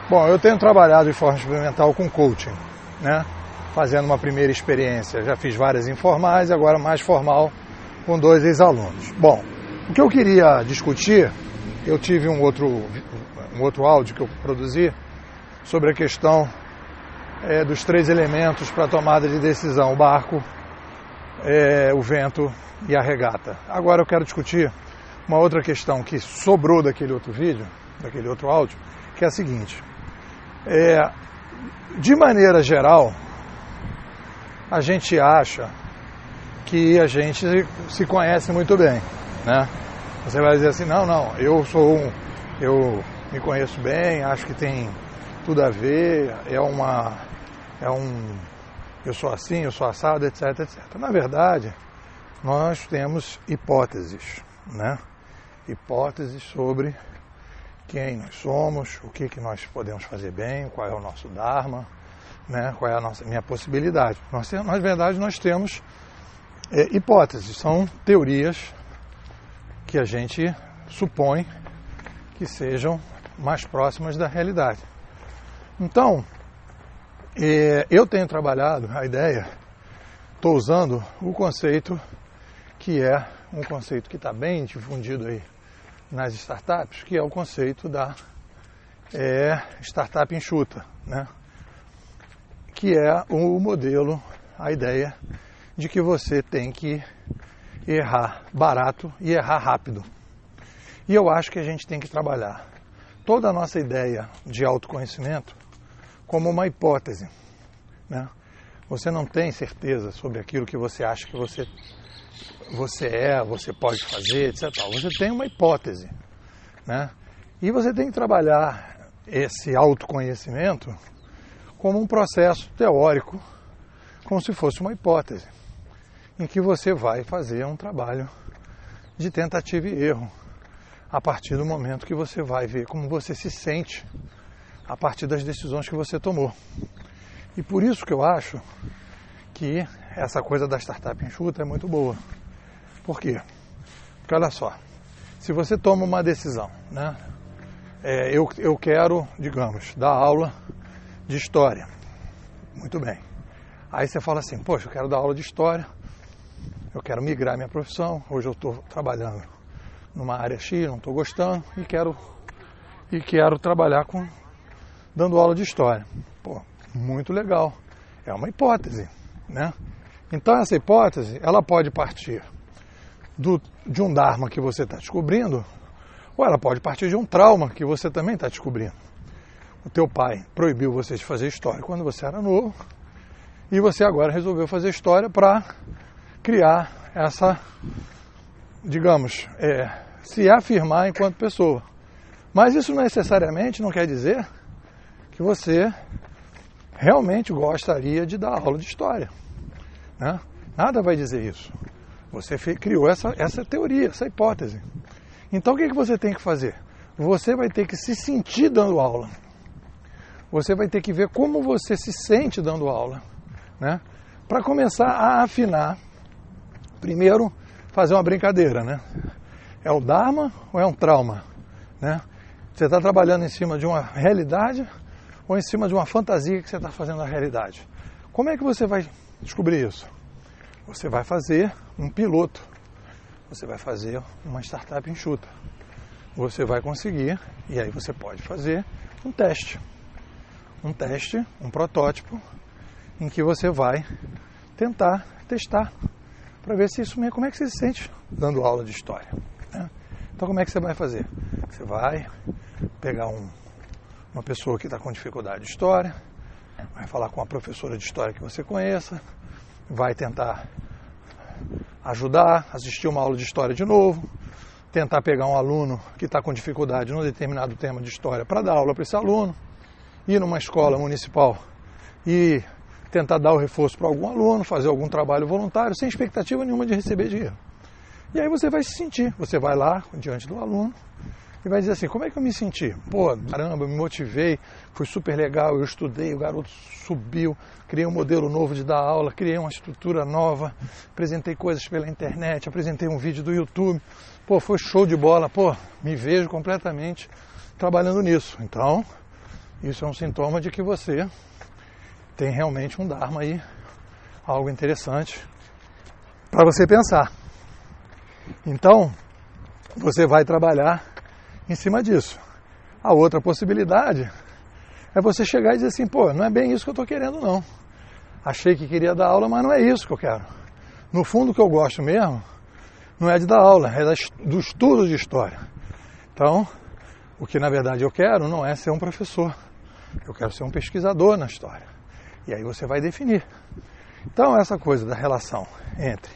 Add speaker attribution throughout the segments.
Speaker 1: Bom, eu tenho trabalhado de forma experimental com coaching, né? Fazendo uma primeira experiência. Já fiz várias informais, agora mais formal com 2 ex-alunos. Bom, o que eu queria discutir, eu tive um outro áudio que eu produzi sobre a questão dos 3 elementos para a tomada de decisão: o barco, o vento e a regata. Agora eu quero discutir uma outra questão que sobrou daquele outro vídeo, daquele outro áudio, que é a seguinte: de maneira geral, a gente acha que a gente se conhece muito bem, né? Você vai dizer assim, não, eu me conheço bem, acho que tem tudo a ver, eu sou assim, eu sou assado, etc, etc. Na verdade, nós temos hipóteses, né? Hipóteses sobre quem nós somos, o que nós podemos fazer bem, qual é o nosso dharma, né? Qual é a minha possibilidade. Na verdade, nós temos hipóteses, são teorias que a gente supõe que sejam mais próximas da realidade. Então, eu tenho trabalhado a ideia, estou usando o conceito que é um conceito que está bem difundido aí nas startups, que é o conceito da startup enxuta, né? Que é o modelo, a ideia de que você tem que errar barato e errar rápido. E eu acho que a gente tem que trabalhar toda a nossa ideia de autoconhecimento como uma hipótese, né? Você não tem certeza sobre aquilo que você acha que você pode fazer, etc. Você tem uma hipótese, né? E você tem que trabalhar esse autoconhecimento como um processo teórico, como se fosse uma hipótese, em que você vai fazer um trabalho de tentativa e erro, a partir do momento que você vai ver como você se sente a partir das decisões que você tomou. E por isso que eu acho que essa coisa da startup enxuta é muito boa. Por quê? Porque olha só, se você toma uma decisão, né? Eu quero, digamos, dar aula de história. Muito bem. Aí você fala assim, poxa, eu quero dar aula de história, eu quero migrar minha profissão, hoje eu estou trabalhando numa área X, não estou gostando, e quero trabalhar dando aula de história. Pô, muito legal. É uma hipótese, né? Então essa hipótese, ela pode partir de um dharma que você está descobrindo, ou ela pode partir de um trauma que você também está descobrindo. O teu pai proibiu você de fazer história quando você era novo, e você agora resolveu fazer história para criar essa, digamos, se afirmar enquanto pessoa. Mas isso necessariamente não quer dizer que você realmente gostaria de dar aula de história, né? Nada vai dizer isso. Você criou essa teoria, essa hipótese. Então o que você tem que fazer? Você vai ter que se sentir dando aula. Você vai ter que ver como você se sente dando aula, né? Para começar a afinar, primeiro fazer uma brincadeira, né? É o dharma ou é um trauma, né? Você está trabalhando em cima de uma realidade ou em cima de uma fantasia que você está fazendo na realidade? Como é que você vai descobrir isso? Você vai fazer um piloto, você vai fazer uma startup enxuta. Você vai conseguir, e aí você pode fazer um teste, um protótipo, em que você vai tentar testar, para ver se isso mesmo, como é que você se sente dando aula de história, né? Então como é que você vai fazer? Você vai pegar uma pessoa que está com dificuldade de história, vai falar com uma professora de história que você conheça, vai tentar ajudar, assistir uma aula de história de novo, tentar pegar um aluno que está com dificuldade num determinado tema de história para dar aula para esse aluno, ir numa escola municipal e tentar dar o reforço para algum aluno, fazer algum trabalho voluntário, sem expectativa nenhuma de receber dinheiro. E aí você vai se sentir, você vai lá diante do aluno e vai dizer assim, como é que eu me senti? Pô, caramba, eu me motivei, foi super legal, eu estudei, o garoto subiu, criei um modelo novo de dar aula, criei uma estrutura nova, apresentei coisas pela internet, apresentei um vídeo do YouTube, pô, foi show de bola, pô, me vejo completamente trabalhando nisso. Então, isso é um sintoma de que você tem realmente um Dharma aí, algo interessante para você pensar. Então, você vai trabalhar em cima disso. A outra possibilidade é você chegar e dizer assim, pô, não é bem isso que eu estou querendo não. Achei que queria dar aula, mas não é isso que eu quero. No fundo, o que eu gosto mesmo não é de dar aula, é do estudo de história. Então, o que na verdade eu quero não é ser um professor. Eu quero ser um pesquisador na história. E aí você vai definir. Então, essa coisa da relação entre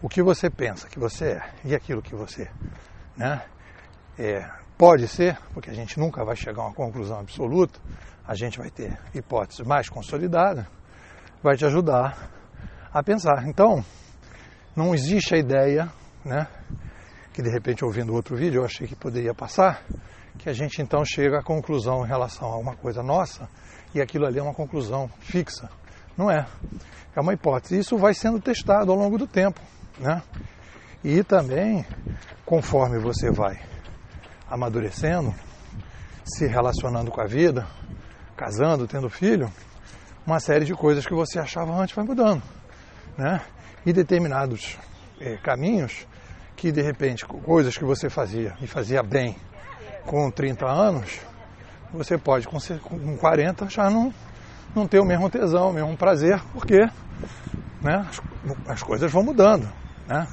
Speaker 1: o que você pensa que você é e aquilo que você, né, pode ser, porque a gente nunca vai chegar a uma conclusão absoluta, a gente vai ter hipóteses mais consolidadas, vai te ajudar a pensar. Então, não existe a ideia, né, que de repente ouvindo outro vídeo eu achei que poderia passar, que a gente então chega à conclusão em relação a uma coisa nossa e aquilo ali é uma conclusão fixa. Não é. É uma hipótese. Isso vai sendo testado ao longo do tempo, né? E também, conforme você vai amadurecendo, se relacionando com a vida, casando, tendo filho, uma série de coisas que você achava antes vai mudando, né? E determinados caminhos que, de repente, coisas que você fazia e fazia bem com 30 anos, você pode com 40 já não ter o mesmo tesão, o mesmo prazer, porque, né, as coisas vão mudando, né?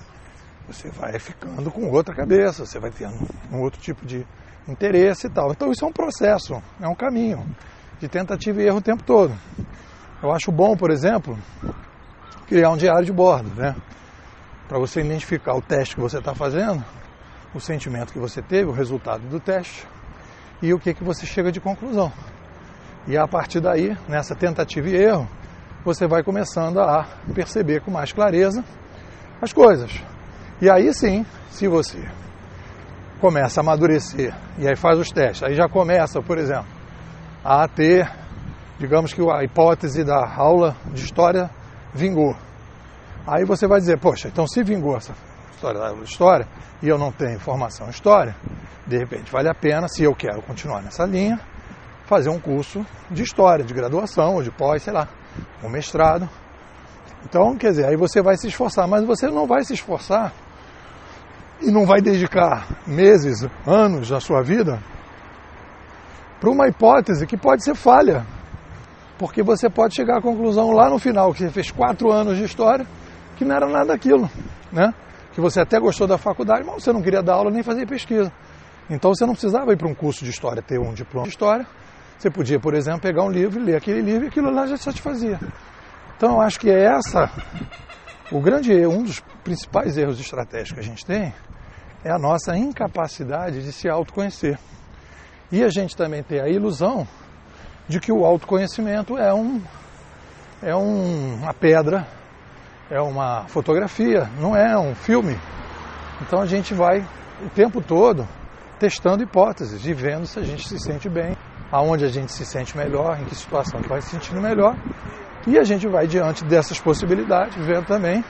Speaker 1: Você vai ficando com outra cabeça, você vai tendo um outro tipo de interesse e tal. Então isso é um processo, é um caminho de tentativa e erro o tempo todo. Eu acho bom, por exemplo, criar um diário de bordo, né? Para você identificar o teste que você está fazendo, o sentimento que você teve, o resultado do teste e o que você chega de conclusão. E a partir daí, nessa tentativa e erro, você vai começando a perceber com mais clareza as coisas. E aí sim, se você começa a amadurecer e aí faz os testes, aí já começa, por exemplo, a ter, digamos que a hipótese da aula de história vingou. Aí você vai dizer, poxa, então se vingou essa história e eu não tenho formação em história, de repente vale a pena, se eu quero continuar nessa linha, fazer um curso de história, de graduação ou de pós, sei lá, um mestrado. Então, quer dizer, aí você vai se esforçar, mas você não vai se esforçar e não vai dedicar meses, anos da sua vida para uma hipótese que pode ser falha, porque você pode chegar à conclusão lá no final que você fez 4 anos de história que não era nada daquilo, né? Que você até gostou da faculdade, mas você não queria dar aula nem fazer pesquisa. Então você não precisava ir para um curso de história, ter um diploma de história. Você podia, por exemplo, pegar um livro, ler aquele livro e aquilo lá já satisfazia. Então eu acho que é um dos principais erros estratégicos que a gente tem é a nossa incapacidade de se autoconhecer. E a gente também tem a ilusão de que o autoconhecimento é uma pedra, é uma fotografia, não é um filme. Então a gente vai o tempo todo testando hipóteses e vendo se a gente se sente bem, aonde a gente se sente melhor, em que situação vai se sentindo melhor. E a gente vai diante dessas possibilidades, vendo também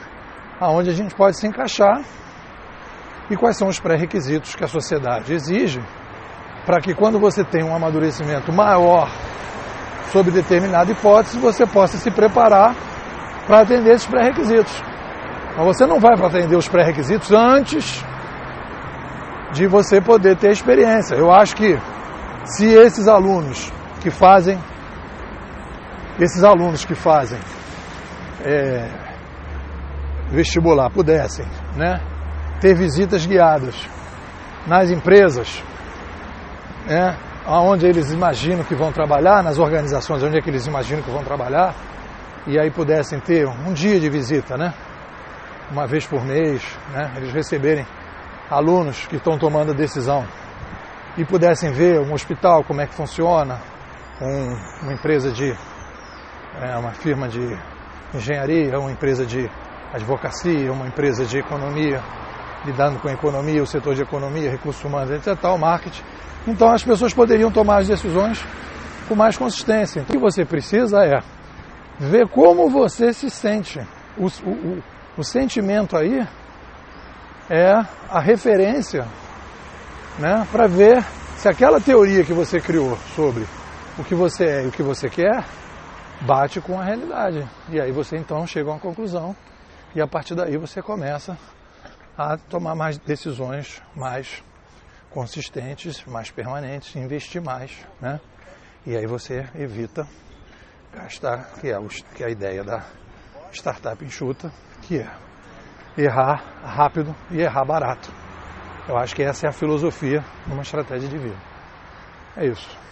Speaker 1: aonde a gente pode se encaixar e quais são os pré-requisitos que a sociedade exige para que quando você tem um amadurecimento maior sobre determinada hipótese, você possa se preparar para atender esses pré-requisitos. Mas você não vai para atender os pré-requisitos antes de você poder ter experiência. Eu acho que se esses alunos que fazem vestibular pudessem, né, ter visitas guiadas nas empresas, né, onde eles imaginam que vão trabalhar, nas organizações onde é que eles imaginam que vão trabalhar, e aí pudessem ter um dia de visita, né, uma vez por mês, né, eles receberem alunos que estão tomando a decisão e pudessem ver um hospital, como é que funciona, uma empresa uma firma de engenharia, uma empresa de advocacia, uma empresa de economia, lidando com a economia, o setor de economia, recursos humanos, etc., o marketing. Então as pessoas poderiam tomar as decisões com mais consistência. Então, o que você precisa é ver como você se sente. O sentimento aí é a referência, né, para ver se aquela teoria que você criou sobre o que você é e o que você quer bate com a realidade. E aí você então chega a uma conclusão e a partir daí você começa a tomar mais decisões mais consistentes, mais permanentes, investir mais, né? E aí você evita gastar, que é a ideia da startup enxuta, que é errar rápido e errar barato. Eu acho que essa é a filosofia de uma estratégia de vida. É isso.